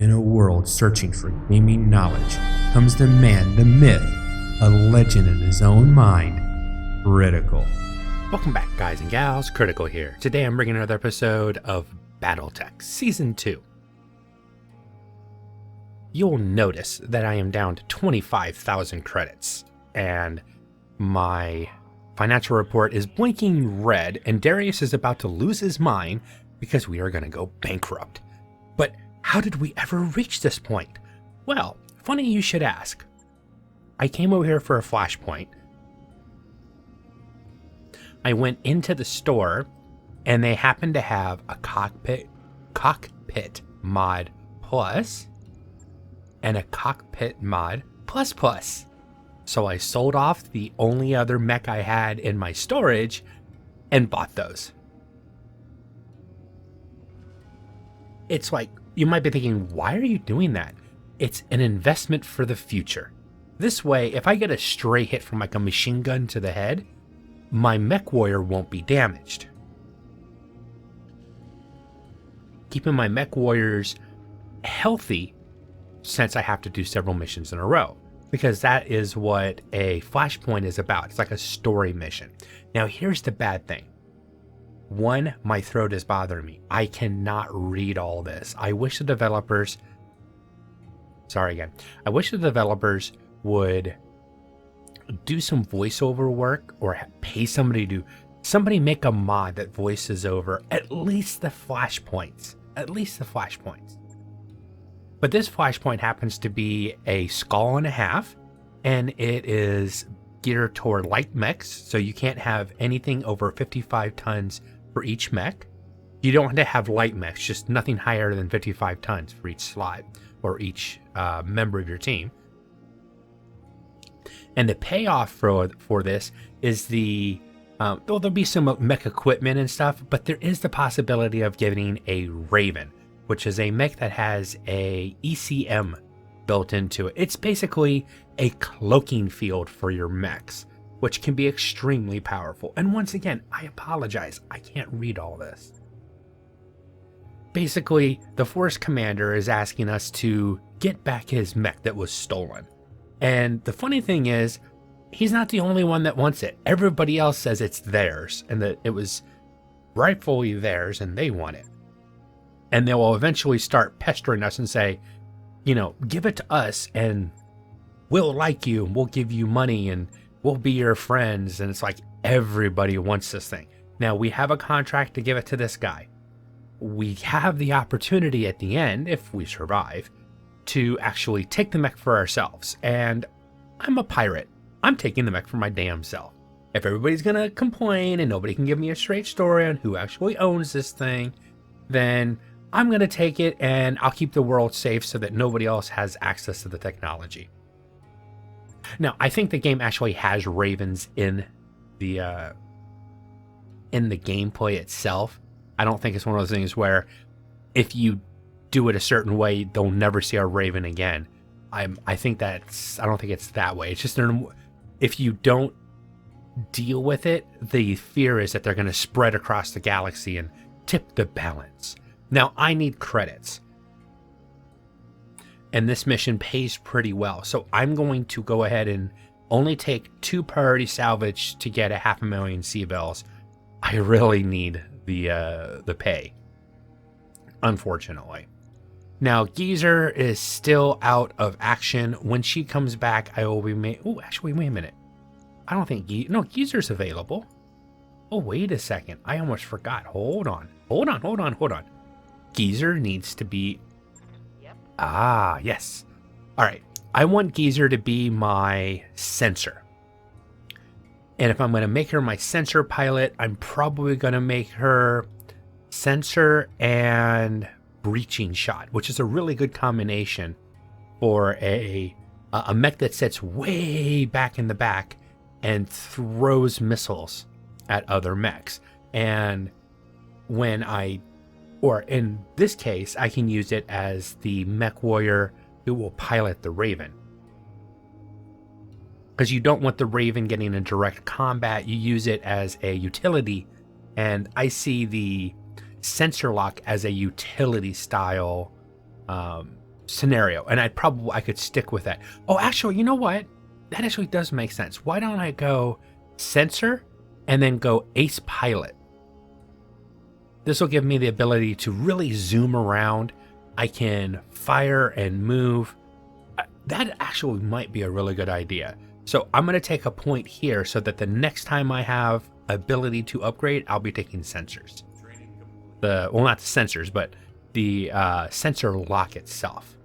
In a world searching for gaming knowledge comes the man, the myth, a legend in his own mind, Critical. Welcome back, guys and gals. Critical here. Today I'm bringing another episode of BattleTech Season 2. You'll notice that I am down to 25,000 credits, and my financial report is blinking red, and Darius is about to lose his mind because we are going to go bankrupt. But how did we ever reach this point? Well, funny you should ask. I came over here for a flashpoint. I went into the store, and they happened to have a cockpit mod plus and a cockpit mod plus. So I sold off the only other mech I had in my storage and bought those. It's like, you might be thinking, why are you doing that? It's an investment for the future. This way, if I get a stray hit from like a machine gun to the head, my MechWarrior won't be damaged. Keeping my MechWarriors healthy since I have to do several missions in a row, because that is what a flashpoint is about. It's like a story mission. Now here's the bad thing. One, my throat is bothering me. I cannot read all this. I wish the developers would do some voiceover work or pay somebody make a mod that voices over at least the flashpoints. But this flashpoint happens to be a skull and a half, and it is geared toward light mechs, so you can't have anything over 55 tons for each mech. You don't have to have light mechs, just nothing higher than 55 tons for each slot or each member of your team. And the payoff for this is there'll be some mech equipment and stuff, but there is the possibility of getting a Raven, which is a mech that has a ECM built into it. It's basically a cloaking field for your mechs, which can be extremely powerful. And once again, I apologize, I can't read all this. Basically, the Force Commander is asking us to get back his mech that was stolen. And the funny thing is, he's not the only one that wants it. Everybody else says it's theirs and that it was rightfully theirs and they want it. And they will eventually start pestering us and say, give it to us and we'll like you and we'll give you money and we'll be your friends. And it's like, everybody wants this thing. Now we have a contract to give it to this guy. We have the opportunity at the end, if we survive, to actually take the mech for ourselves. And I'm a pirate. I'm taking the mech for my damn self. If everybody's gonna complain and nobody can give me a straight story on who actually owns this thing, then I'm gonna take it and I'll keep the world safe so that nobody else has access to the technology. Now, I think the game actually has Ravens in the gameplay itself. I don't think it's one of those things where if you do it a certain way, they'll never see a Raven again. I don't think it's that way. It's just if you don't deal with it, the fear is that they're going to spread across the galaxy and tip the balance. Now, I need credits, and this mission pays pretty well, so I'm going to go ahead and only take 2 priority salvage to get 500,000 C-Bells. I really need the pay, unfortunately. Now, Geezer is still out of action. When she comes back, I will be actually, wait a minute. I don't think Geezer's available. Oh, wait a second. I almost forgot. Hold on. Geezer needs to be... Yep. Ah, yes. All right. I want Geezer to be my sensor. And if I'm going to make her my sensor pilot, I'm probably going to make her sensor and breaching shot, which is a really good combination for a mech that sits way back in the back and throws missiles at other mechs. And in this case, I can use it as the MechWarrior who will pilot the Raven. Because you don't want the Raven getting in direct combat, you use it as a utility, and I see the sensor lock as a utility style scenario, and I could stick with that. Oh, actually, you know what? That actually does make sense. Why don't I go sensor and then go ace pilot? This will give me the ability to really zoom around. I can fire and move. That actually might be a really good idea. So I'm going to take a point here so that the next time I have ability to upgrade, I'll be taking sensors. Well, not the sensors, but the sensor lock itself.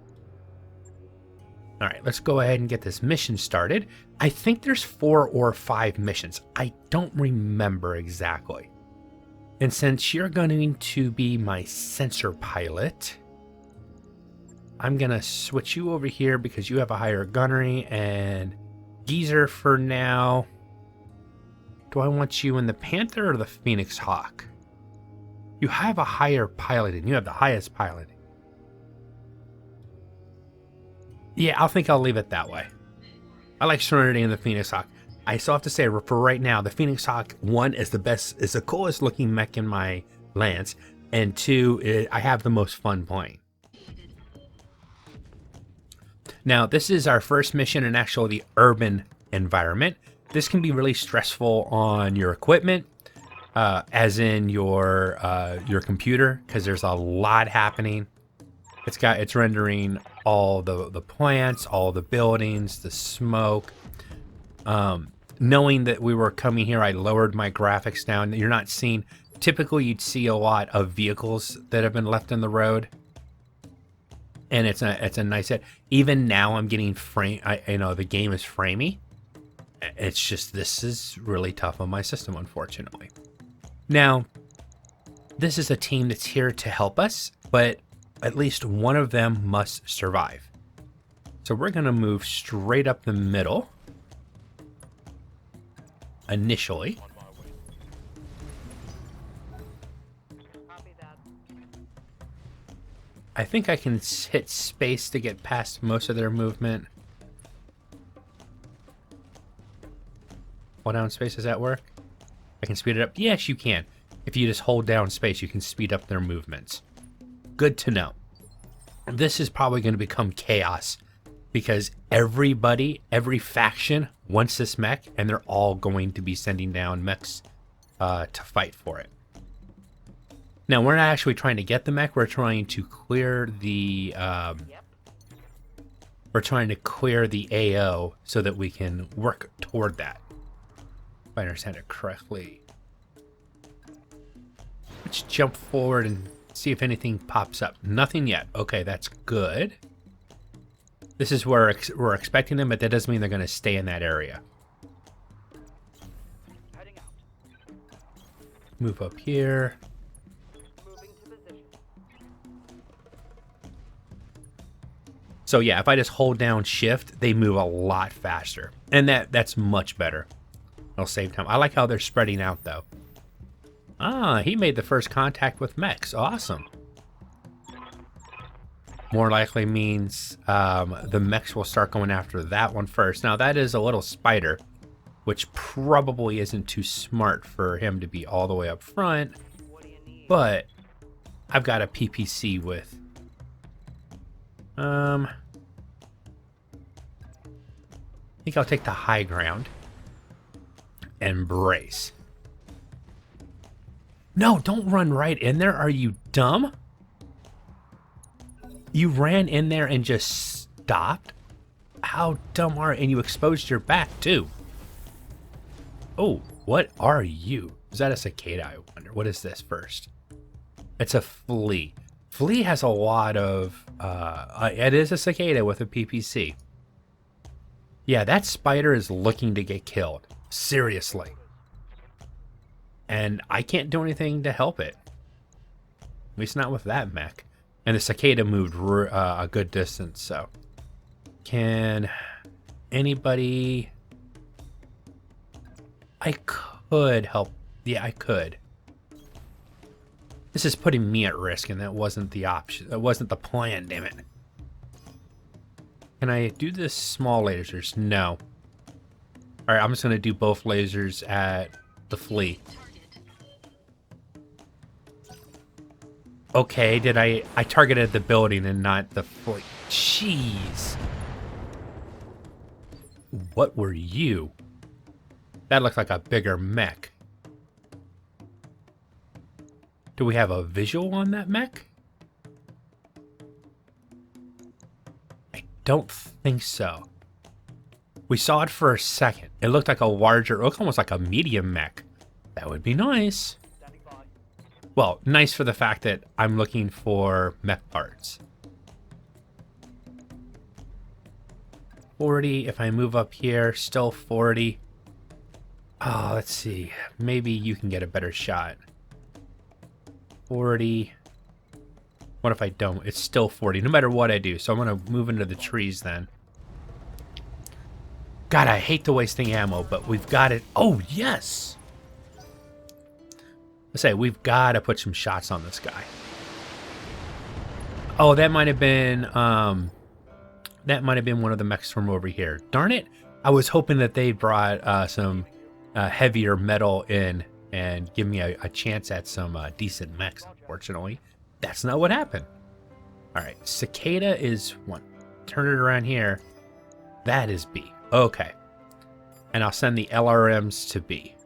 All right, let's go ahead and get this mission started. I think there's 4 or 5 missions. I don't remember exactly. And since you're going to be my sensor pilot, I'm going to switch you over here because you have a higher gunnery, and Geezer for now. Do I want you in the Panther or the Phoenix Hawk? You have a higher piloting. You have the highest piloting. Yeah, I think I'll leave it that way. I like Serenity and the Phoenix Hawk. I still have to say, for right now, the Phoenix Hawk, 1, is the coolest looking mech in my lance, and 2, I have the most fun playing. Now, this is our first mission in actually the urban environment. This can be really stressful on your equipment, as in your computer, because there's a lot happening. It's rendering all the plants, all the buildings, the smoke. Knowing that we were coming here, I lowered my graphics down. You're not seeing, typically you'd see a lot of vehicles that have been left in the road. And it's a nice set. Even now I'm getting the game is framey. It's just, this is really tough on my system, unfortunately. Now, this is a team that's here to help us, but at least one of them must survive. So we're going to move straight up the middle. Initially. I think I can hit space to get past most of their movement. Hold down space, does that work? I can speed it up? Yes, you can. If you just hold down space, you can speed up their movements. Good to know. This is probably going to become chaos because everybody, every faction wants this mech, and they're all going to be sending down mechs to fight for it. Now, we're not actually trying to get the mech. We're trying to clear the AO so that we can work toward that. If I understand it correctly. Let's jump forward and see if anything pops up. Nothing yet. Okay, that's good. This is where we're expecting them, but that doesn't mean they're going to stay in that area. Move up here. So yeah, if I just hold down shift, they move a lot faster. And that's much better. It'll save time. I like how they're spreading out though. Ah, he made the first contact with mechs. Awesome. More likely means the mechs will start going after that one first. Now that is a little spider, which probably isn't too smart for him to be all the way up front. But I've got a PPC with I think I'll take the high ground and brace. No, don't run right in there. Are you dumb? You ran in there and just stopped? How dumb are you? And you exposed your back too. Oh, what are you? Is that a cicada, I wonder? What is this first? It's a flea. Flea has a lot of... it is a cicada with a PPC. Yeah, that spider is looking to get killed. Seriously. And I can't do anything to help it. At least not with that mech. And the cicada moved a good distance, so... Can anybody... I could help. Yeah, I could. This is putting me at risk, and that wasn't the option. That wasn't the plan, damn it. Can I do this small lasers? No. Alright, I'm just going to do both lasers at the flea. Okay, did I targeted the building and not the fleet. Jeez. What were you? That looked like a bigger mech. Do we have a visual on that mech? I don't think so. We saw it for a second. It looked like a larger, it looked almost like a medium mech. That would be nice. Well, nice for the fact that I'm looking for mech parts. 40, if I move up here, still 40. Oh, let's see. Maybe you can get a better shot. 40. What if I don't? It's still 40, no matter what I do. So I'm going to move into the trees then. God, I hate to wasting ammo, but we've got it. Oh, yes! Let's say we've got to put some shots on this guy. Oh, that might have been one of the mechs from over here. Darn it! I was hoping that they brought some heavier metal in and give me a chance at some decent mechs. Unfortunately, that's not what happened. All right, cicada is one. Turn it around here. That is B. Okay, and I'll send the LRMs to B.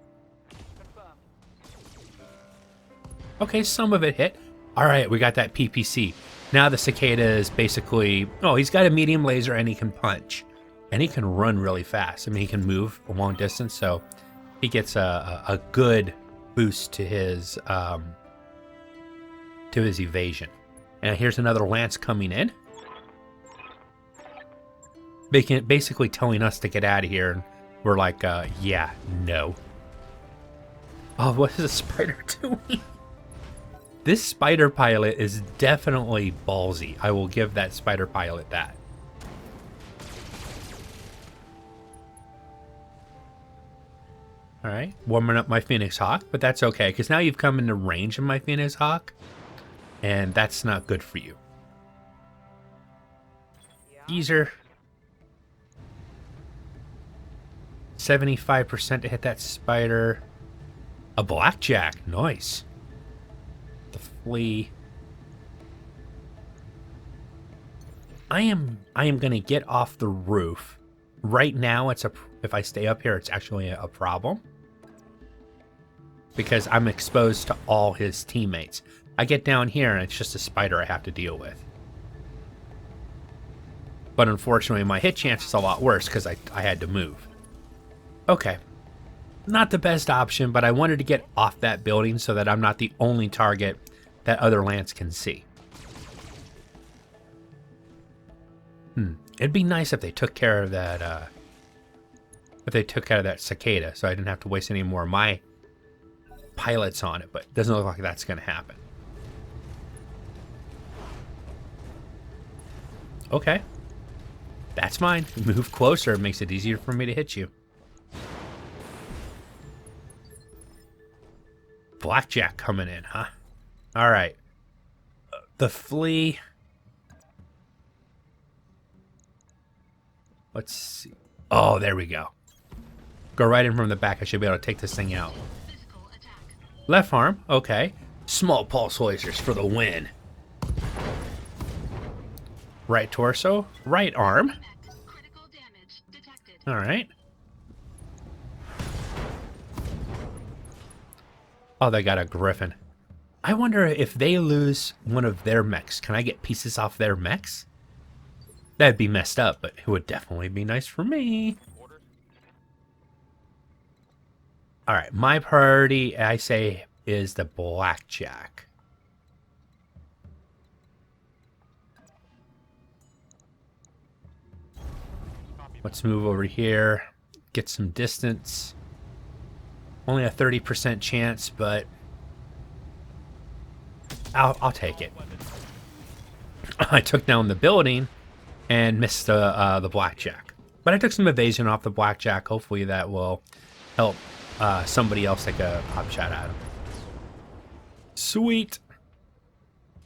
Okay, some of it hit. All right, we got that PPC. Now the cicada is basically, oh, he's got a medium laser and he can punch. And he can run really fast. I mean, he can move a long distance, so he gets a good boost to his evasion. And here's another lance coming in. Basically telling us to get out of here. And we're like, yeah, no. Oh, what is a spider doing? This spider pilot is definitely ballsy. I will give that spider pilot that. All right, warming up my Phoenix Hawk, but that's okay, because now you've come into range of my Phoenix Hawk, and that's not good for you. Geezer. 75% to hit that spider. A blackjack, nice. The flea. I am gonna get off the roof. Right now, if I stay up here, it's actually a problem because I'm exposed to all his teammates. I get down here and it's just a spider I have to deal with. But unfortunately, my hit chance is a lot worse because I had to move. Okay. Not the best option, but I wanted to get off that building so that I'm not the only target that other lance can see. It'd be nice if they took care of that, cicada, so I didn't have to waste any more of my pilots on it, but it doesn't look like that's going to happen. Okay. That's mine. Move closer. It makes it easier for me to hit you. Blackjack coming in, huh? All right. The flea. Let's see. Oh, there we go. Go right in from the back. I should be able to take this thing out. Left arm. Okay. Small pulse hoisters for the win. Right torso. Right arm. All right. Oh, they got a griffin. I wonder if they lose one of their mechs. Can I get pieces off their mechs? That'd be messed up, but it would definitely be nice for me. All right, my priority, I say, is the blackjack. Let's move over here, get some distance. Only a 30% chance, but I'll take it. I took down the building and missed the blackjack. But I took some evasion off the blackjack. Hopefully that will help somebody else take a pop shot at him. Sweet.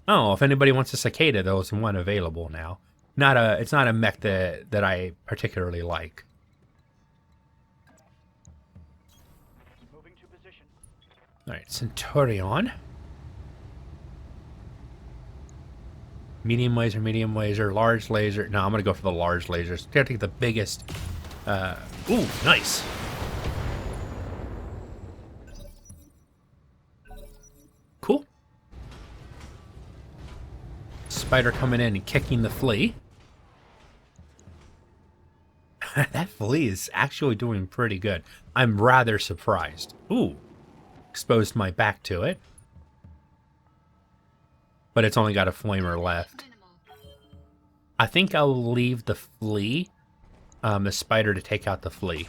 Oh, if anybody wants a cicada, there's one available now. It's not a mech that I particularly like. Moving to position. All right, Centurion. Medium laser, large laser. No, I'm going to go for the large lasers. Gotta take the biggest. Ooh, nice. Cool. Spider coming in and kicking the flea. That flea is actually doing pretty good. I'm rather surprised. Ooh. Exposed my back to it. But it's only got a flamer left. I think I'll leave the flea, the spider, to take out the flea.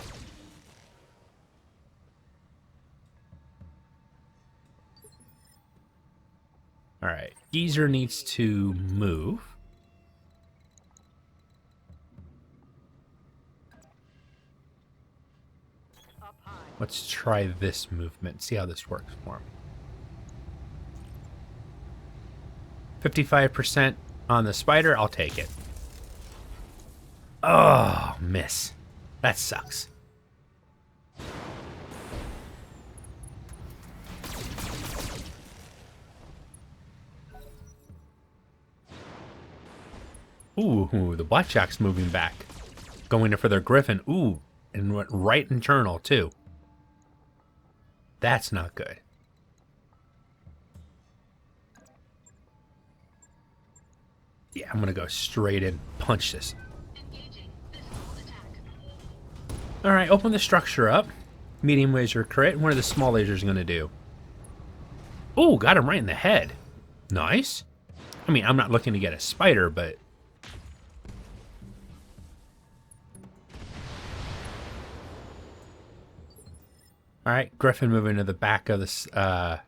Alright, Geezer needs to move. Let's try this movement, see how this works for him. 55% on the spider, I'll take it. Oh, miss. That sucks. Ooh, the blackjack's moving back. Going in for their griffin. Ooh, and went right internal, too. That's not good. Yeah, I'm gonna go straight in, punch this. Alright, open the structure up. Medium laser crit. What are the small lasers gonna do? Ooh, got him right in the head. Nice. I mean, I'm not looking to get a spider, but... Alright, Griffin moving to the back of this, the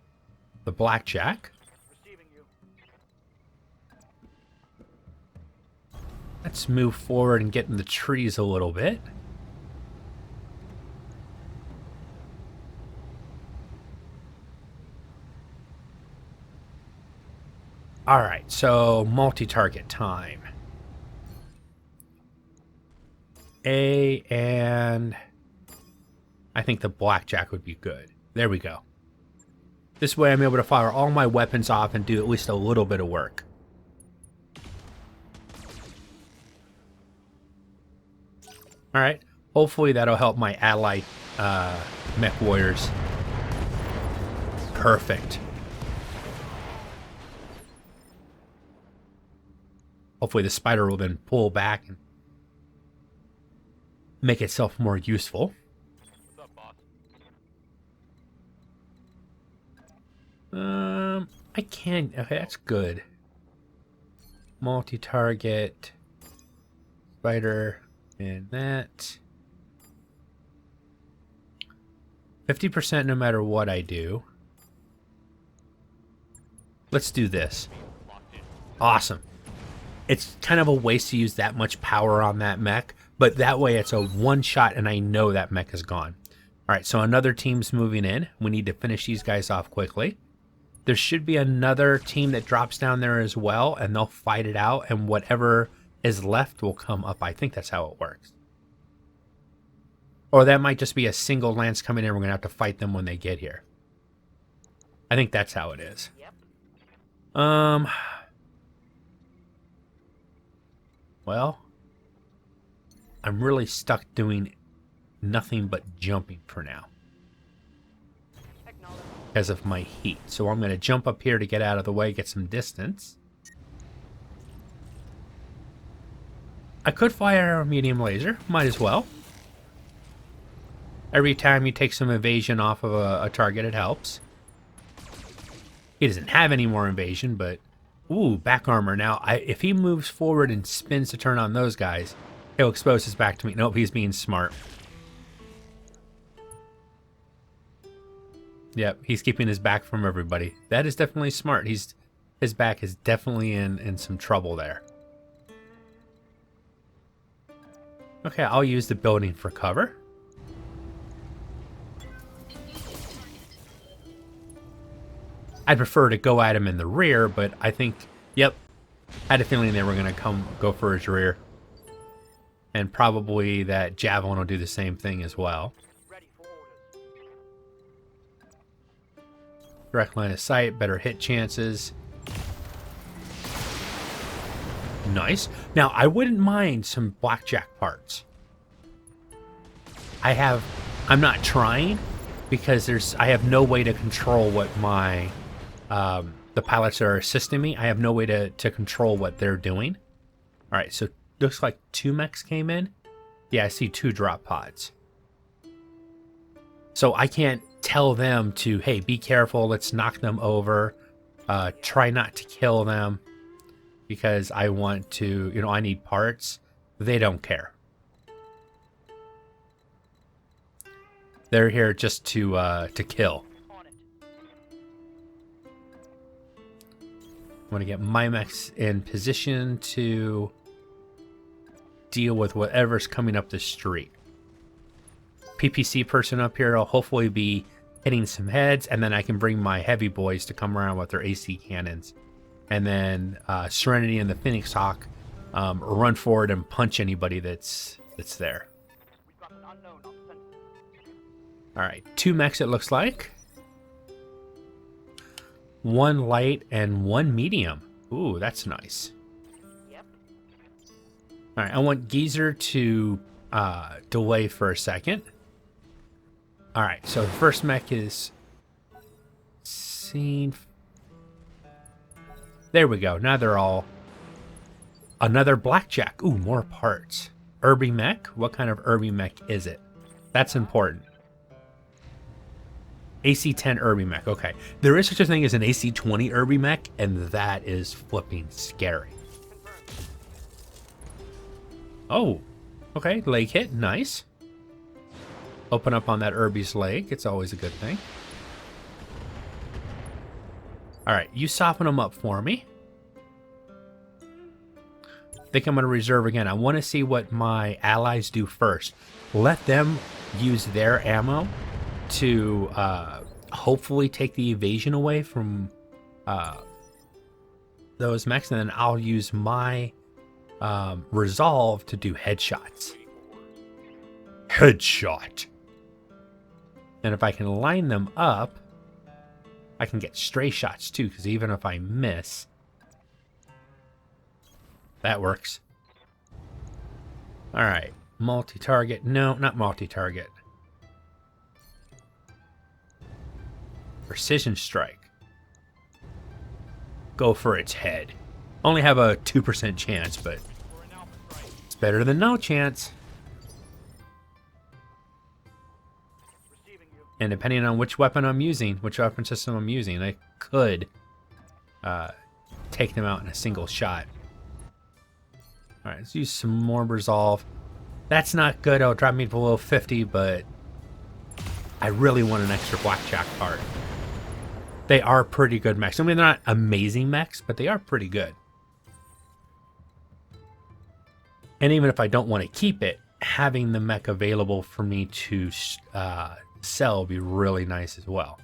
blackjack. Let's move forward and get in the trees a little bit. Alright, so multi-target time. A and... I think the blackjack would be good. There we go. This way I'm able to fire all my weapons off and do at least a little bit of work. Alright, hopefully that'll help my allied MechWarriors. Perfect. Hopefully the spider will then pull back and make itself more useful. What's up, boss? I can... Okay, that's good. Multi-target. Spider... And that 50% no matter what I do. Let's do this. Awesome. It's kind of a waste to use that much power on that mech, but that way it's a one shot and I know that mech is gone. Alright, so another team's moving in. We need to finish these guys off quickly. There should be another team that drops down there as well, and they'll fight it out, and whatever is left will come up. I think that's how it works. Or that might just be a single lance coming in. We're going to have to fight them when they get here. I think that's how it is. Yep. Well, I'm really stuck doing nothing but jumping for now because of my heat. So I'm going to jump up here to get out of the way, get some distance. I could fire a medium laser, might as well. Every time you take some evasion off of a target, it helps. He doesn't have any more evasion, but... Ooh, back armor. Now, if he moves forward and spins to turn on those guys, he'll expose his back to me. Nope, he's being smart. Yep, he's keeping his back from everybody. That is definitely smart. His back is definitely in some trouble there. Okay, I'll use the building for cover. I'd prefer to go at him in the rear, but I think, yep, I had a feeling they were going to go for his rear. And probably that javelin will do the same thing as well. Ready for orders. Direct line of sight, better hit chances. nice. Now, I wouldn't mind some blackjack parts. I'm not trying because I have no way to control what my, the pilots that are assisting me. I have no way to control what they're doing. All right, so looks like 2 mechs came in. Yeah, I see 2 drop pods. So I can't tell them to, hey, be careful, let's knock them over. Try not to kill them because I want to, I need parts. They don't care. They're here just to kill. I want to get my mechs in position to deal with whatever's coming up the street. PPC person up here will hopefully be hitting some heads, and then I can bring my heavy boys to come around with their AC cannons. And then Serenity and the Phoenix Hawk run forward and punch anybody that's there. Alright, 2 mechs it looks like. 1 light and 1 medium. Ooh, that's nice. Alright, I want Geezer to delay for a second. Alright, so the first mech is seen. There we go. Now they're all... Another blackjack. Ooh, more parts. Irby mech? What kind of Irby mech is it? That's important. AC-10 Irby mech. Okay. There is such a thing as an AC-20 Irby mech, and that is flipping scary. Oh. Okay, leg hit. Nice. Open up on that Irby's leg. It's always a good thing. Alright, you soften them up for me. I think I'm going to reserve again. I want to see what my allies do first. Let them use their ammo to hopefully take the evasion away from those mechs, and then I'll use my resolve to do headshots. Headshot. And if I can line them up, I can get stray shots too, because even if I miss, that works. Alright, multi-target. No, not multi-target. Precision strike. Go for its head. Only have a 2% chance, but it's better than no chance. And depending on which weapon I'm using, which weapon system I'm using, I could take them out in a single shot. Alright, let's use some more resolve. That's not good. It'll drop me below 50, but I really want an extra blackjack part. They are pretty good mechs. I mean, they're not amazing mechs, but they are pretty good. And even if I don't want to keep it, having the mech available for me to sell would be really nice as well.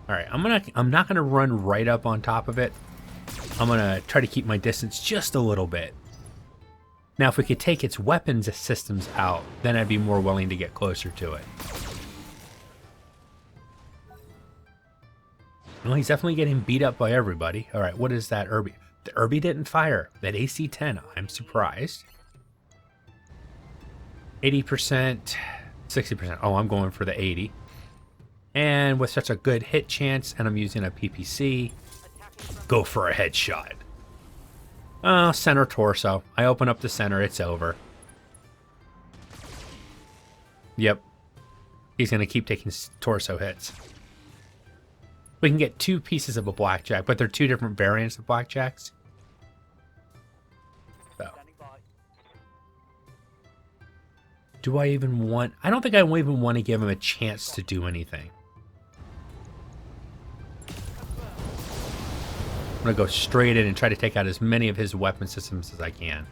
All right, I'm not gonna run right up on top of it. I'm gonna try to keep my distance just a little bit. Now, if we could take its weapons systems out, then I'd be more willing to get closer to it. Well, he's definitely getting beat up by everybody. All right, what is that Irby? The Irby didn't fire. That AC-10, I'm surprised. 80%, 60%. Oh, I'm going for the 80. And with such a good hit chance, and I'm using a PPC, go for a headshot. Center torso. I open up the center, it's over. Yep. He's going to keep taking torso hits. We can get 2 pieces of a blackjack, but they're 2 different variants of blackjacks. So. Do I even want... I don't think I even want to give him a chance to do anything. I'm going to go straight in and try to take out as many of his weapon systems as I can.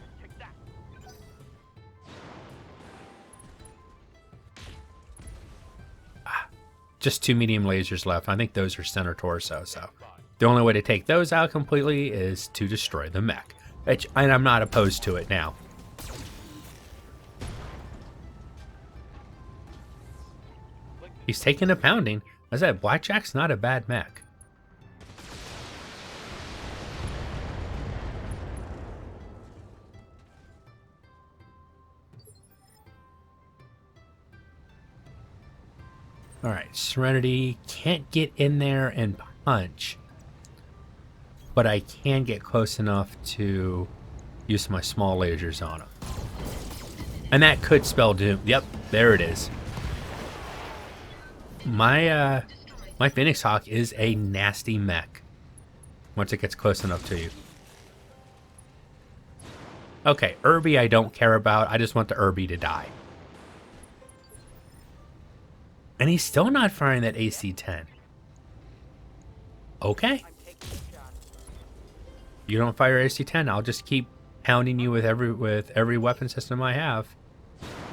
Just 2 medium lasers left. I think those are center torso, so the only way to take those out completely is to destroy the mech. Which, and I'm not opposed to it now. He's taking a pounding. I said, Blackjack's not a bad mech. All right, Serenity can't get in there and punch, but I can get close enough to use my small lasers on him. And that could spell doom. Yep, there it is. My Phoenix Hawk is a nasty mech once it gets close enough to you. Okay, Irby I don't care about. I just want the Irby to die. And he's still not firing that AC-10. Okay. You don't fire AC-10, I'll just keep pounding you with every weapon system I have.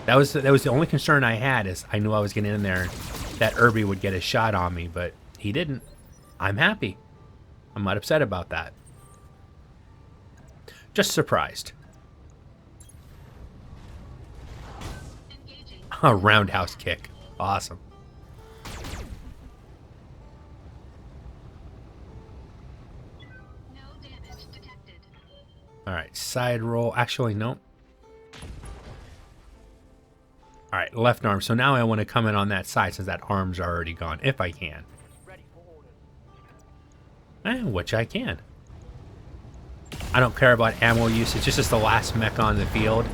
That was the only concern I had, is I knew I was getting in there and that Irby would get a shot on me, but he didn't. I'm happy. I'm not upset about that. Just surprised. A roundhouse kick. Awesome. Alright, side roll. Actually, no. Alright, left arm. So now I want to come in on that side since that arm's already gone, if I can. And which I can. I don't care about ammo usage. It's just the last mech on the field.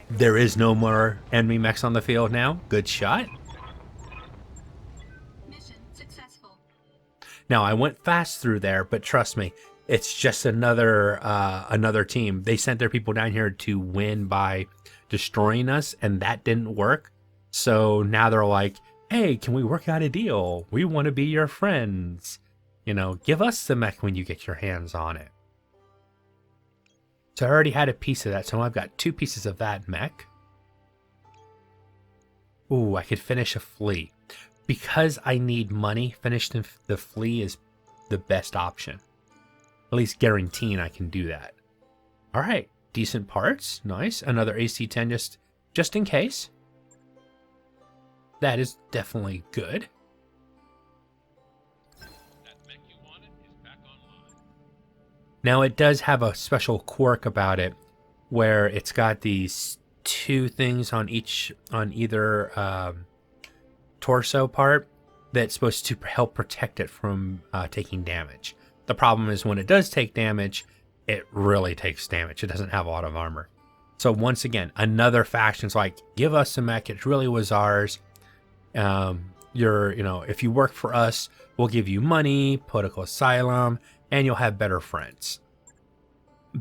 There is no more enemy mechs on the field now. Good shot. Mission successful. Now, I went fast through there, but trust me, it's just another team. They sent their people down here to win by destroying us, and that didn't work. So now they're like, hey, can we work out a deal? We want to be your friends. You know, give us the mech when you get your hands on it. So I already had a piece of that, so I've got 2 pieces of that mech. Ooh, I could finish a flea. Because I need money, finishing the flea is the best option. At least guaranteeing I can do that. Alright, decent parts. Nice. Another AC-10 just in case. That is definitely good. Now it does have a special quirk about it where it's got these 2 things on either torso part that's supposed to help protect it from taking damage. The problem is when it does take damage, it really takes damage. It doesn't have a lot of armor. So once again, another faction's like, give us a mech. It really was ours. If you work for us, we'll give you money, political asylum, and you'll have better friends.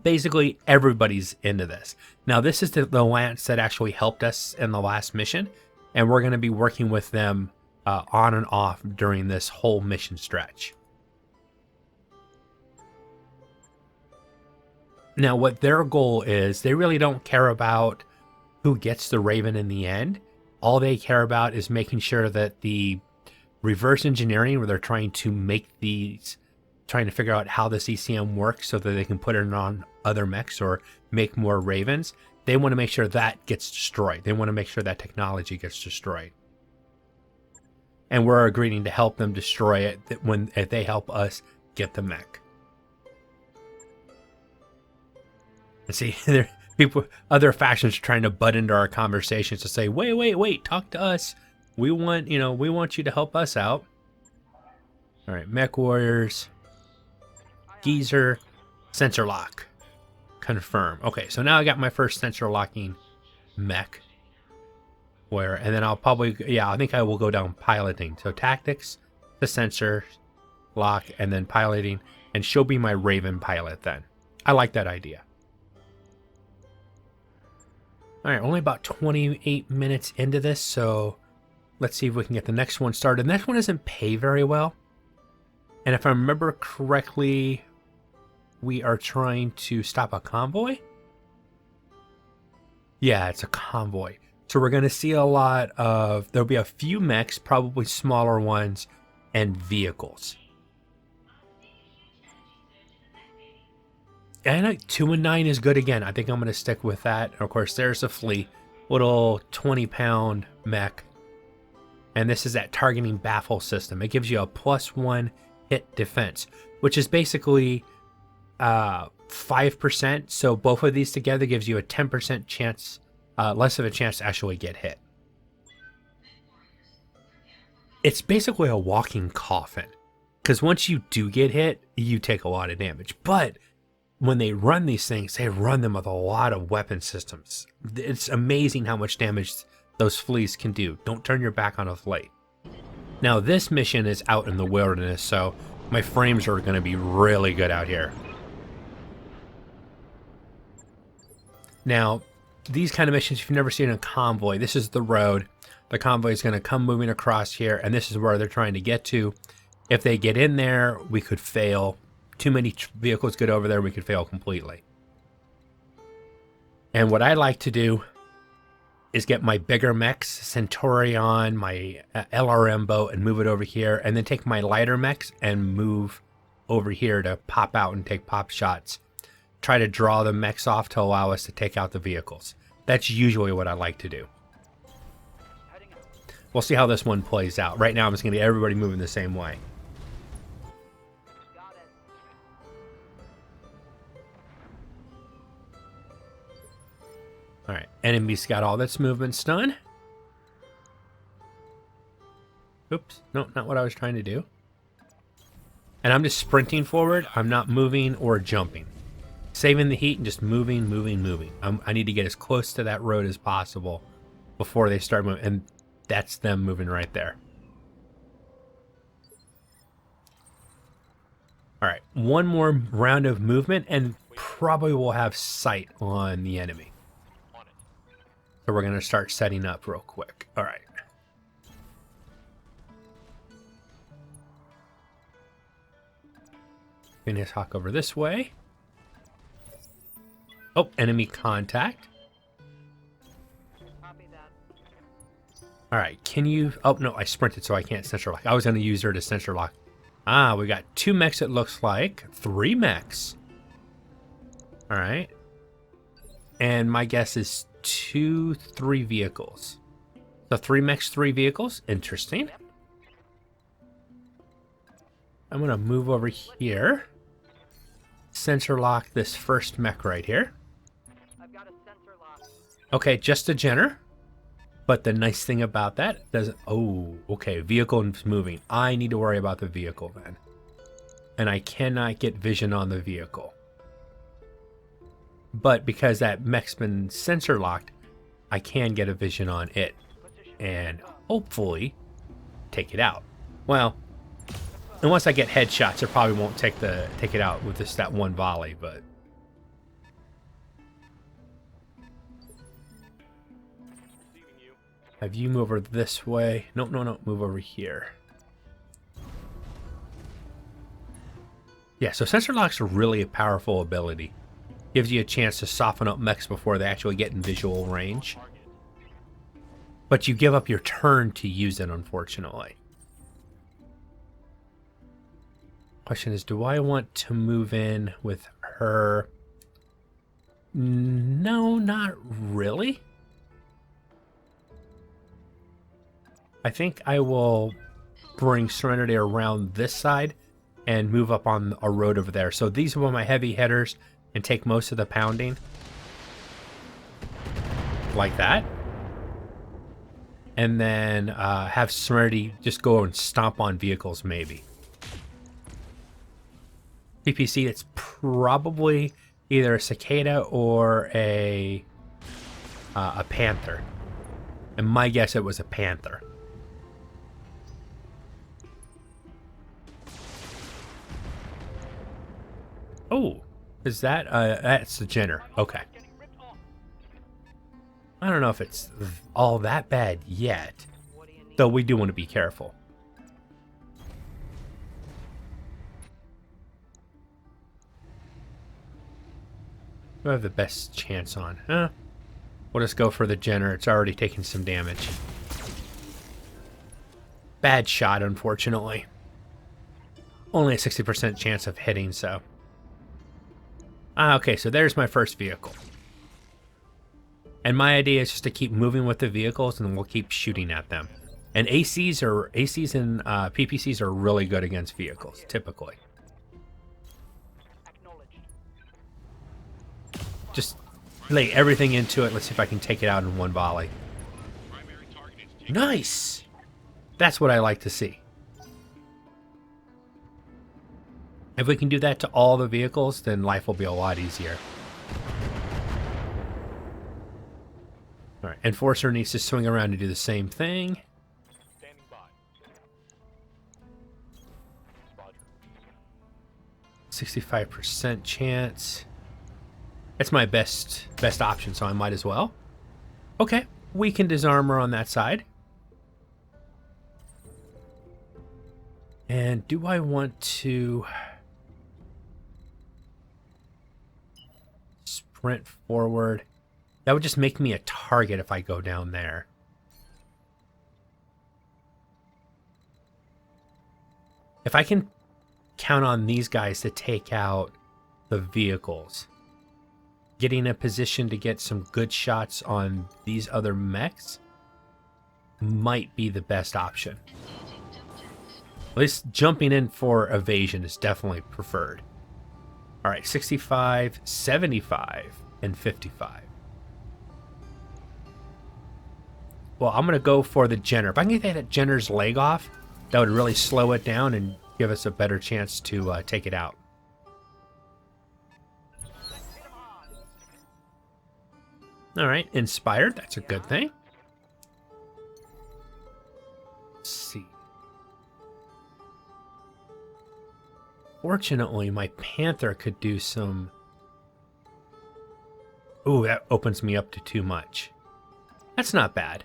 Basically, everybody's into this. Now, this is the Lance that actually helped us in the last mission, and we're going to be working with them on and off during this whole mission stretch. Now, what their goal is, they really don't care about who gets the Raven in the end. All they care about is making sure that the reverse engineering, where they're trying to figure out how this ECM works so that they can put it on other mechs or make more Ravens. They want to make sure that gets destroyed. They want to make sure that technology gets destroyed. And we're agreeing to help them destroy it if they help us get the mech. And see, other factions are trying to butt into our conversations to say, wait, talk to us. We want you to help us out. All right, MechWarriors. Geezer, sensor lock. Confirm. Okay, so now I got my first sensor locking mech. And then I'll probably, I think I will go down piloting. So tactics, the sensor lock, and then piloting. And she'll be my Raven pilot then. I like that idea. Alright, only about 28 minutes into this, so let's see if we can get the next one started. The next one doesn't pay very well. And if I remember correctly, we are trying to stop a convoy? Yeah, it's a convoy. So we're going to see a lot of, there'll be a few mechs, probably smaller ones, and vehicles. And 2 and 9 is good again. I think I'm going to stick with that. And of course, there's a flea, little 20-pound mech. And this is that targeting baffle system. It gives you a +1 hit defense, which is basically 5%. So both of these together gives you a 10% chance, less of a chance to actually get hit. it's basically a walking coffin. Because once you do get hit, you take a lot of damage. But when they run these things, they run them with a lot of weapon systems. It's amazing how much damage those fleas can do. Don't turn your back on a flea. Now, this mission is out in the wilderness, so my frames are going to be really good out here. Now, these kind of missions, if you've never seen a convoy, this is the road. The convoy is going to come moving across here, and this is where they're trying to get to. If they get in there, we could fail. Too many vehicles get over there, we could fail completely. And what I like to do is get my bigger mechs, Centurion, my LRM boat, and move it over here, and then take my lighter mechs and move over here to pop out and take pop shots. Try to draw the mechs off to allow us to take out the vehicles. That's usually what I like to do. We'll see how this one plays out. Right now, I'm just going to get everybody moving the same way. Alright, enemy's got all this movement done. Oops, no, not what I was trying to do. And I'm just sprinting forward. I'm not moving or jumping. Saving the heat and just moving, moving, moving. I need to get as close to that road as possible before they start moving. And that's them moving right there. Alright, one more round of movement and probably we'll have sight on the enemy. So we're going to start setting up real quick. All right. Gonna hawk over this way. Oh, enemy contact. All right, can you... Oh, no, I sprinted so I can't center lock. I was going to use her to center lock. Ah, we got 2 mechs, it looks like. 3 mechs. All right. And my guess is 2, 3 vehicles. So 3 mechs, 3 vehicles. Interesting. I'm going to move over here. Sensor lock this first mech right here. Okay, just a Jenner. But the nice thing about that doesn't... Oh, okay, vehicle is moving. I need to worry about the vehicle then. And I cannot get vision on the vehicle. But because that mech's been sensor locked, I can get a vision on it and hopefully take it out. Well, unless I get headshots, I probably won't take it out with just that one volley. But have you move over this way? No, no, no, move over here. Yeah, so sensor lock's are really a powerful ability. Gives you a chance to soften up mechs before they actually get in visual range. But you give up your turn to use it, unfortunately. Question is, do I want to move in with her? No, not really. I think I will bring Serenity around this side and move up on a road over there. So these are my heavy hitters and take most of the pounding. Like that. And then have Serenity just go and stomp on vehicles, maybe. PPC, it's probably either a cicada or a panther. And my guess, it was a panther. Oh, is that that's the Jenner? Okay. I don't know if it's all that bad yet, though we do want to be careful. We have the best chance on. We'll just go for the Jenner. It's already taken some damage. Bad shot, unfortunately. Only a 60% chance of hitting, so. Okay, so there's my first vehicle. And my idea is just to keep moving with the vehicles and we'll keep shooting at them. And ACs and PPCs are really good against vehicles, typically. Just lay everything into it. Let's see if I can take it out in one volley. Nice! That's what I like to see. If we can do that to all the vehicles, then life will be a lot easier. Alright, Enforcer needs to swing around and do the same thing. Standing by. Roger. 65% chance. That's my best option, so I might as well. Okay, weakened his armor on that side. And do I want to sprint forward? That would just make me a target if I go down there. If I can count on these guys to take out the vehicles, getting a position to get some good shots on these other mechs might be the best option. At least jumping in for evasion is definitely preferred. All right, 65, 75, and 55. Well, I'm going to go for the Jenner. If I can get that Jenner's leg off, that would really slow it down and give us a better chance to take it out. All right, inspired. That's a good thing. Let's see. Fortunately, my Panther could do some... Ooh, that opens me up to too much. That's not bad.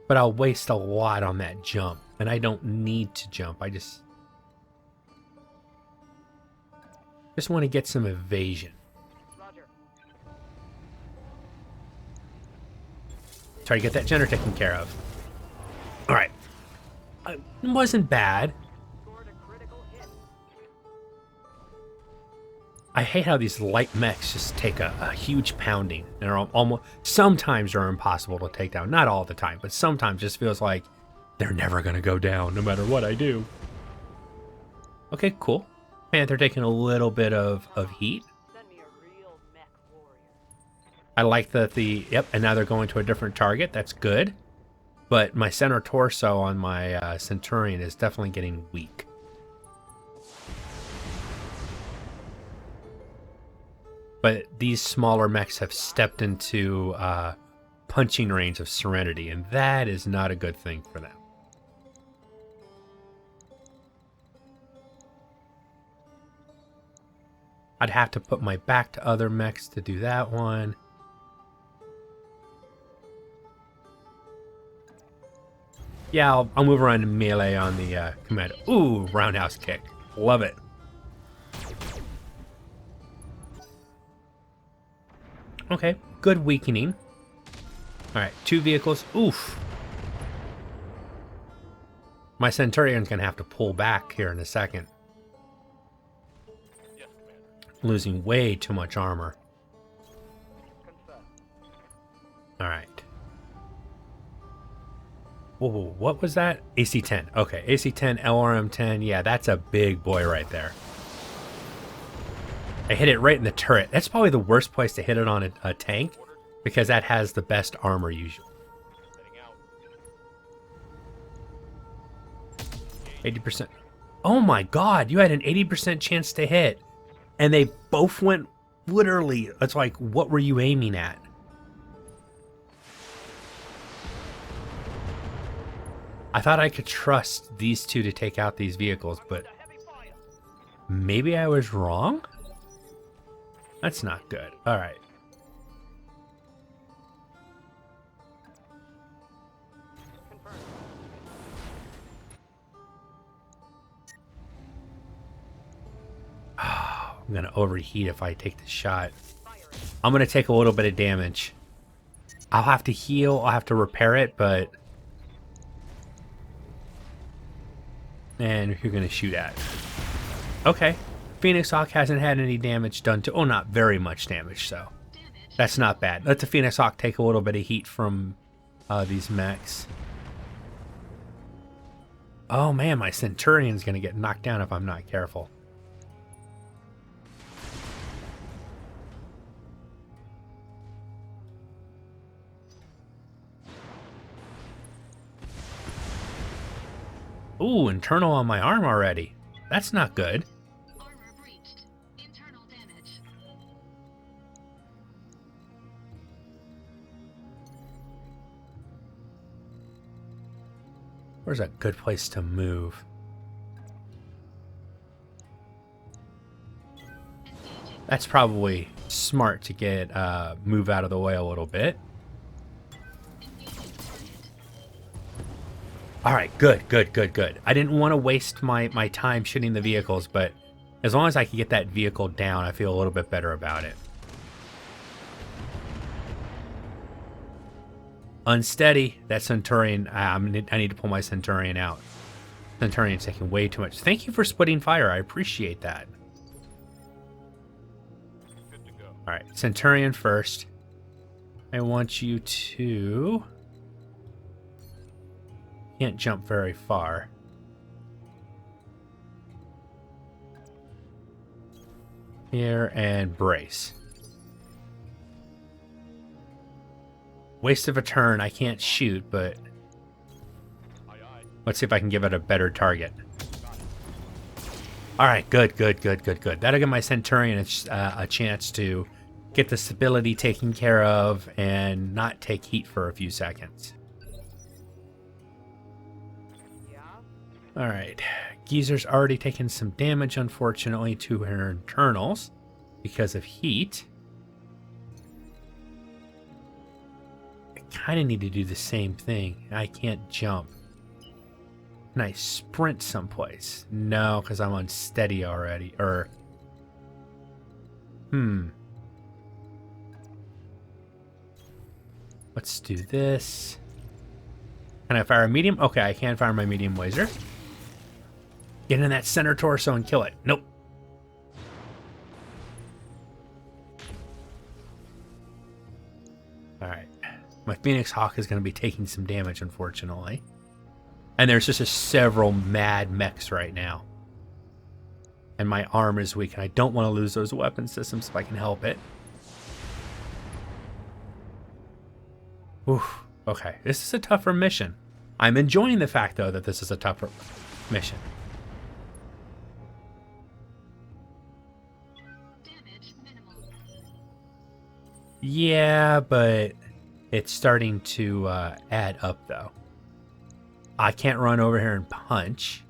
But I'll waste a lot on that jump, and I don't need to jump. I just want to get some evasion. Roger. Try to get that Jenner taken care of. All right. It wasn't bad. Scored a critical hit. I hate how these light mechs just take a huge pounding. They're almost, sometimes they're impossible to take down. Not all the time, but sometimes just feels like they're never going to go down no matter what I do. Okay, cool. Panther taking a little bit of heat. Send me a real MechWarrior. I like that yep, and now they're going to a different target. That's good. But my center torso on my Centurion is definitely getting weak. But these smaller mechs have stepped into punching range of Serenity, and that is not a good thing for them. I'd have to put my back to other mechs to do that one. Yeah, I'll move around in melee on the command. Ooh, roundhouse kick. Love it. Okay, good weakening. All right, 2 vehicles. Oof. My Centurion's going to have to pull back here in a second. Yes, Commander. Losing way too much armor. Confirmed. All right. Whoa, what was that? AC-10. Okay, AC-10, LRM-10. Yeah, that's a big boy right there. I hit it right in the turret. That's probably the worst place to hit it on a tank, because that has the best armor usually. Setting out. 80%. Oh my god, you had an 80% chance to hit. And they both went literally. It's like, what were you aiming at? I thought I could trust these two to take out these vehicles, but maybe I was wrong? That's not good. All right. Confirmed. I'm going to overheat if I take the shot. Firing. I'm going to take a little bit of damage. I'll have to heal. I'll have to repair it, but... And who are you going to shoot at? Okay. Phoenix Hawk hasn't had any damage done to... Oh, not very much damage, so... That's not bad. Let the Phoenix Hawk take a little bit of heat from these mechs. Oh man, my Centurion's going to get knocked down if I'm not careful. Ooh, internal on my arm already. That's not good. Armor breached. Internal damage. Where's a good place to move? That's probably smart to get move out of the way a little bit. All right, good. I didn't want to waste my time shooting the vehicles, but as long as I can get that vehicle down, I feel a little bit better about it. Unsteady. That Centurion, I need to pull my Centurion out. Centurion's taking way too much. Thank you for splitting fire. I appreciate that. All right, Centurion first. I want you to... Can't jump very far. Here and brace. Waste of a turn. I can't shoot, but let's see if I can give it a better target. All right, good. That'll give my Centurion a chance to get the stability taken care of and not take heat for a few seconds. Yeah? All right, Geezer's already taken some damage, unfortunately, to her internals because of heat. I kind of need to do the same thing. I can't jump. Can I sprint someplace? No, because I'm unsteady already. Let's do this. Can I fire a medium? Okay, I can fire my medium laser. Get in that center torso and kill it. Nope. Alright. My Phoenix Hawk is going to be taking some damage, unfortunately. And there's just several mad mechs right now. And my arm is weak, and I don't want to lose those weapon systems if I can help it. Oof. Okay, this is a tougher mission. I'm enjoying the fact, though, that this is a tougher mission. Damage minimal. Yeah, but it's starting to add up, though. I can't run over here and punch.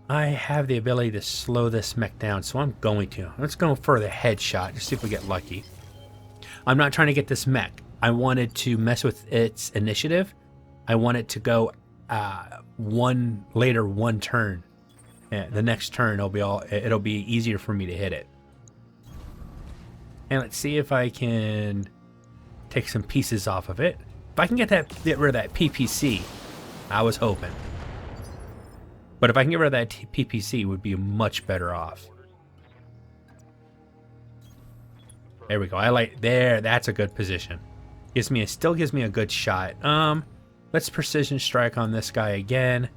I have the ability to slow this mech down, so I'm going to. Let's go for the headshot, just see if we get lucky. I'm not trying to get this mech. I wanted to mess with its initiative. I want it to go one turn. Yeah, the next turn it'll be easier for me to hit it. And let's see if I can take some pieces off of it. If I can get rid of that PPC, I was hoping. But if I can get rid of that PPC, would be much better off. There we go. There. That's a good position. Still gives me a good shot. Let's precision strike on this guy again.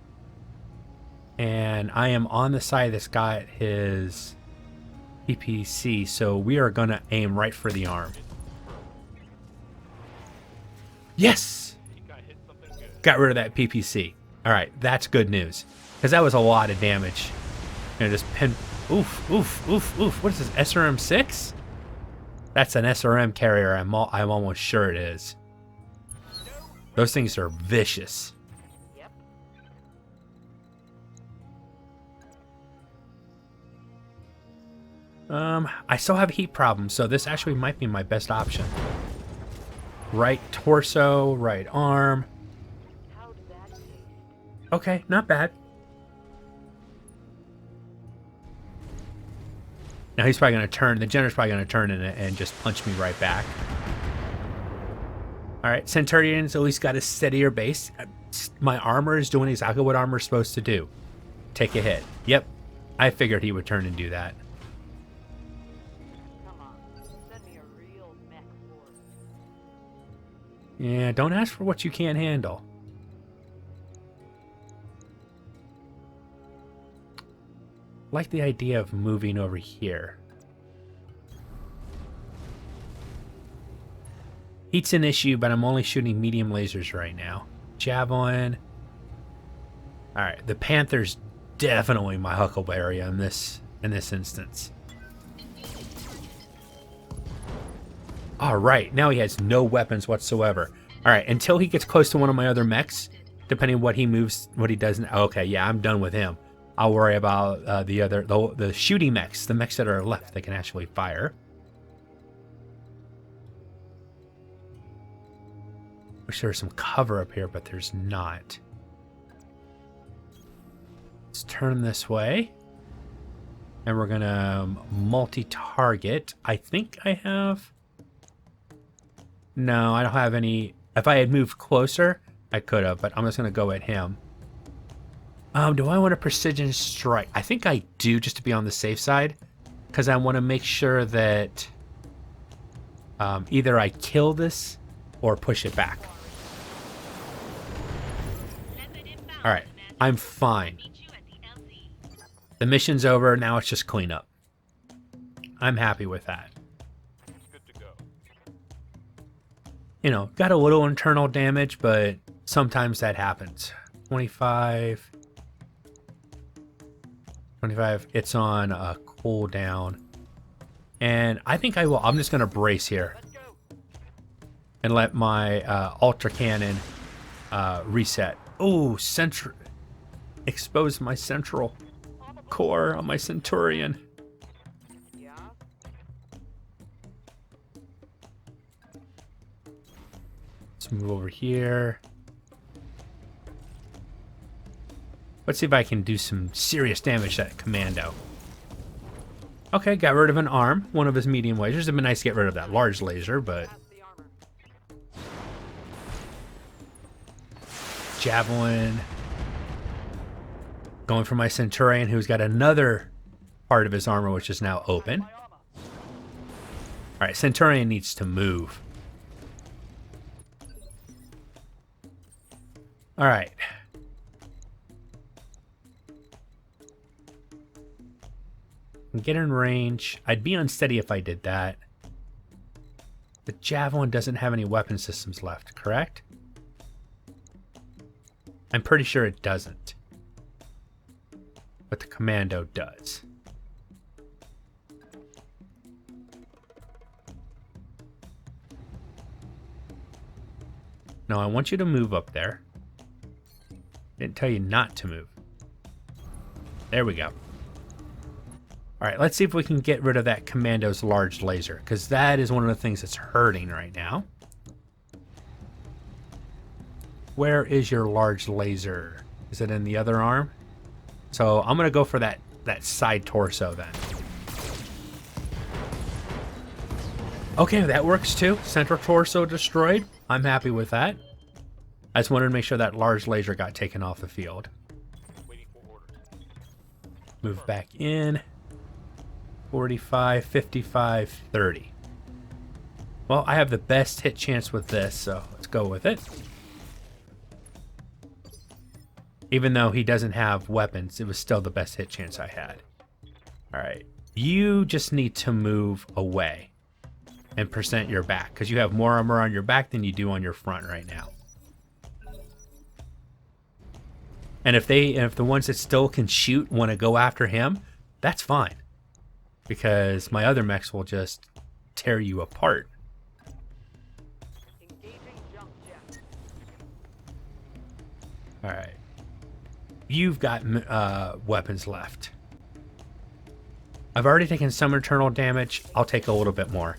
And I am on the side that's got his PPC, so we are gonna aim right for the arm. Yes! Got rid of that PPC. All right, that's good news. Because that was a lot of damage. Just pin... Oof. What is this, SRM-6? That's an SRM carrier, I'm almost sure it is. Those things are vicious. Yep. I still have a heat problem, so this actually might be my best option. Right torso, right arm. How did that taste? Okay, not bad. Now he's probably going to turn, the Jenner's probably going to turn and just punch me right back. Alright, Centurion's at least got a steadier base. My armor is doing exactly what armor's supposed to do. Take a hit. Yep, I figured he would turn and do that. Come on, send me a real mech warrior. Yeah, don't ask for what you can't handle. Like the idea of moving over here. Heat's an issue, but I'm only shooting medium lasers right now. Javelin. Alright, the Panther's definitely my huckleberry in this instance. Alright, now he has no weapons whatsoever. Alright, until he gets close to one of my other mechs, depending on what he moves, what he does. Okay, yeah, I'm done with him. I'll worry about the shooting mechs, the mechs that are left that can actually fire. Wish there was some cover up here, but there's not. Let's turn this way. And we're gonna multi-target. I think I have... No, I don't have any... If I had moved closer, I could have, but I'm just gonna go at him. Do I want a precision strike? I think I do, just to be on the safe side. Because I want to make sure that either I kill this or push it back. Alright, I'm fine. The mission's over, now it's just cleanup. I'm happy with that. You know, got a little internal damage, but sometimes that happens. 25, it's on a cooldown. And I think I will, I'm just going to brace here. And let my ultra cannon reset. Oh, expose my central core on my Centurion. Yeah? Let's move over here. Let's see if I can do some serious damage to that commando. Okay, got rid of an arm, one of his medium lasers. It'd been nice to get rid of that large laser, but... Past the armor. Javelin. Going for my Centurion, who's got another part of his armor which is now open. Alright, Centurion needs to move. Alright. Get in range. I'd be unsteady if I did that. The Javelin doesn't have any weapon systems left, correct? I'm pretty sure it doesn't. But the Commando does. Now I want you to move up there. Didn't tell you not to move. There we go. Alright, let's see if we can get rid of that Commando's large laser, because that is one of the things that's hurting right now. Where is your large laser? Is it in the other arm? So I'm going to go for that side torso then. Okay, that works too. Central torso destroyed. I'm happy with that. I just wanted to make sure that large laser got taken off the field. Move back in. 45, 55, 30. Well, I have the best hit chance with this, so let's go with it. Even though he doesn't have weapons, it was still the best hit chance I had. Alright, you just need to move away and present your back, because you have more armor on your back than you do on your front right now. And if the ones that still can shoot want to go after him, that's fine. Because my other mechs will just tear you apart. Engaging jump jet. Alright. You've got weapons left. I've already taken some internal damage. I'll take a little bit more.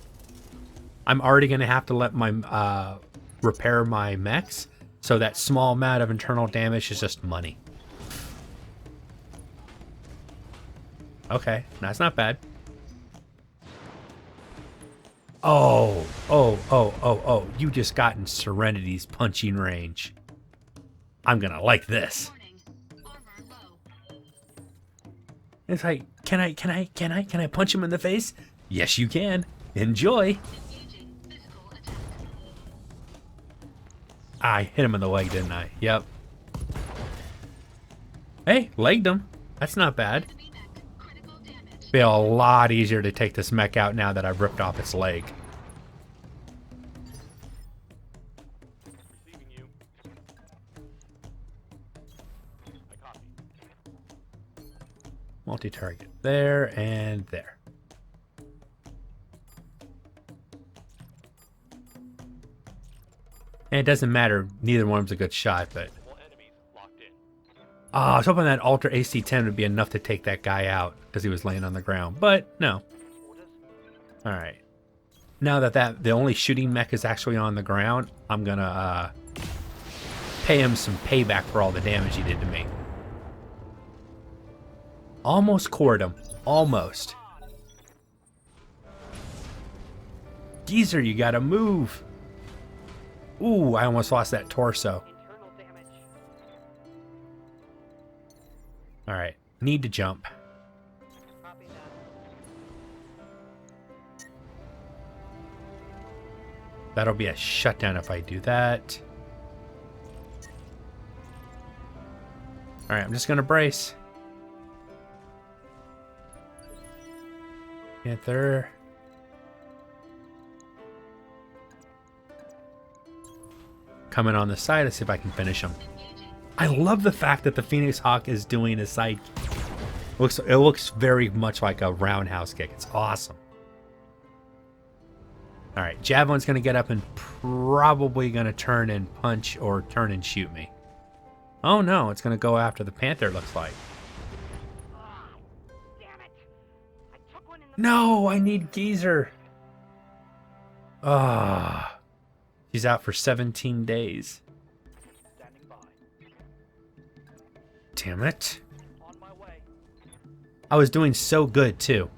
I'm already going to have to let my repair my mechs. So that small amount of internal damage is just money. Okay, that's not bad. Oh, you just got in Serenity's punching range. I'm gonna like this. Warning. Armor low. It's like, can I punch him in the face? Yes, you can. Enjoy. Engaging physical attack. I hit him in the leg, didn't I? Yep. Hey, legged him. That's not bad. Enemy mech. Critical damage. Be a lot easier to take this mech out now that I've ripped off its leg. Multi-target there and there. And it doesn't matter, neither one of them's a good shot, but... I was hoping that Alter AC-10 would be enough to take that guy out, because he was laying on the ground, but no. Alright. Now that the only shooting mech is actually on the ground, I'm gonna pay him some payback for all the damage he did to me. Almost cored him. Almost. Geezer, you gotta move. Ooh, I almost lost that torso. Internal damage. Alright, need to jump. Copy that. That'll be a shutdown if I do that. Alright, I'm just gonna brace. Panther. Coming on the side, let's see if I can finish him. I love the fact that the Phoenix Hawk is doing a side. It looks very much like a roundhouse kick. It's awesome. Alright, Javelin's going to get up and probably going to turn and punch or turn and shoot me. Oh no, it's going to go after the Panther, looks like. Damn it! I took one in the No, I need Geezer. Ah, he's out for 17 days. standing by. Damn it. On my way. I was doing so good too.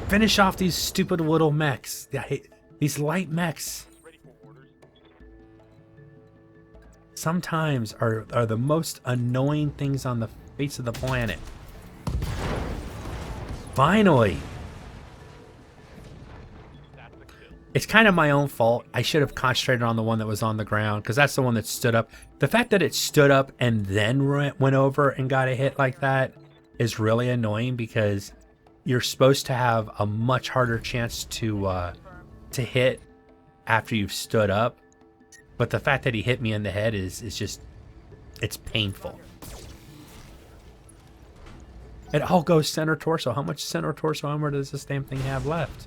Finish off these stupid little mechs. I hate these light mechs. Ready for orders. Sometimes are the most annoying things on the face of the planet. Finally. That's the kill. It's kind of my own fault. I should have concentrated on the one that was on the ground because that's the one that stood up. The fact that it stood up and then went over and got a hit like that is really annoying because you're supposed to have a much harder chance to hit after you've stood up. But the fact that he hit me in the head is just, it's painful. It all goes center torso. How much center torso armor does this damn thing have left?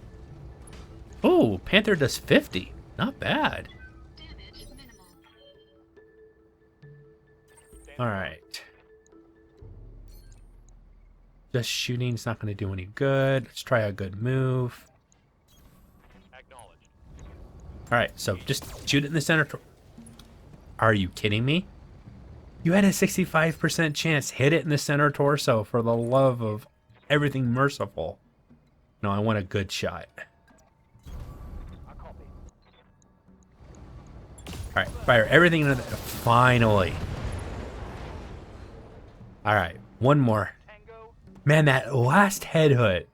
Oh, Panther does 50. Not bad. Damage minimal. All right. Just shooting's not going to do any good. Let's try a good move. Acknowledged. All right, so just shoot it in the center. Are you kidding me? You had a 65% chance. Hit it in the center torso for the love of everything merciful. No, I want a good shot. I copy. All right, fire everything into the... Finally. All right, one more. Tango. Man, that last head hit.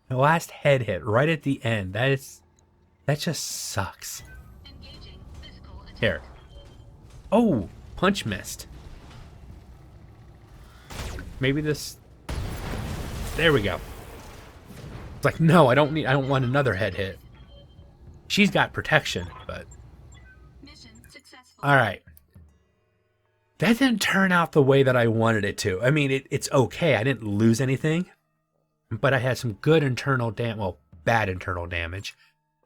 The last head hit right at the end. That just sucks. Engaging physical attack. Here. Oh, punch missed. Maybe this... There we go. It's like, no, I don't want another head hit. She's got protection, but... Mission successful. Alright. That didn't turn out the way that I wanted it to. I mean, it's okay. I didn't lose anything. But I had some good internal damage. Well, bad internal damage.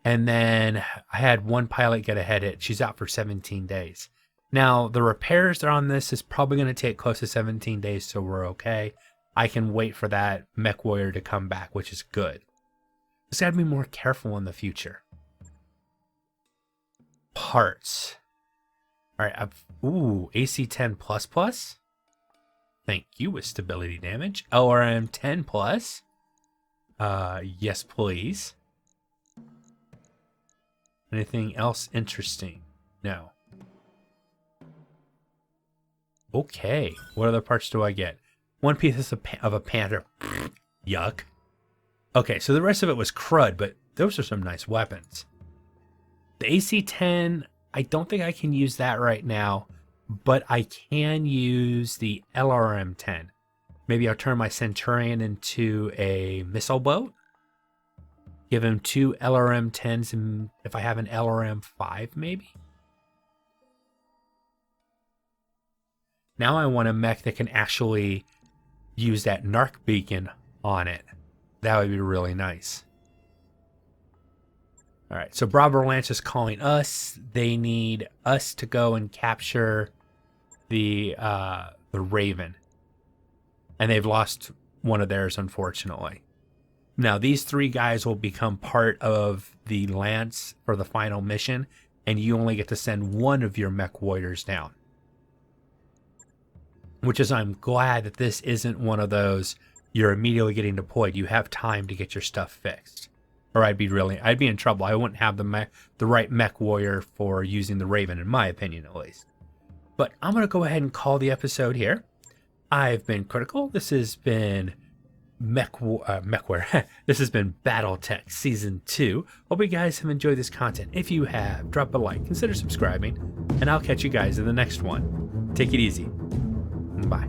And then I had one pilot get a head hit. She's out for 17 days. Now, the repairs on this is probably going to take close to 17 days, so we're okay. I can wait for that MechWarrior to come back, which is good. Just got to be more careful in the future. Parts. All right, ooh, AC-10++. Thank you with stability damage. LRM 10+. Yes, please. Anything else interesting? No. Okay, what other parts do I get? One piece of a Panther. Yuck. Okay, so the rest of it was crud, but those are some nice weapons. The AC-10, I don't think I can use that right now, but I can use the LRM-10. Maybe I'll turn my Centurion into a missile boat. Give him 2 LRM-10s, and if I have an LRM-5, maybe? Now I want a mech that can actually use that narc beacon on it. That would be really nice. All right, so Bravo Lance is calling us. They need us to go and capture the Raven. And they've lost one of theirs, unfortunately. Now, these 3 guys will become part of the Lance for the final mission, and you only get to send one of your MechWarriors down. Which is, I'm glad that this isn't one of those you're immediately getting deployed. You have time to get your stuff fixed. Or I'd be in trouble. I wouldn't have the right MechWarrior for using the Raven, in my opinion, at least. But I'm going to go ahead and call the episode here. I've been Critical. This has been MechWarrior. This has been BattleTech Season 2. Hope you guys have enjoyed this content. If you have, drop a like, consider subscribing, and I'll catch you guys in the next one. Take it easy. Bye.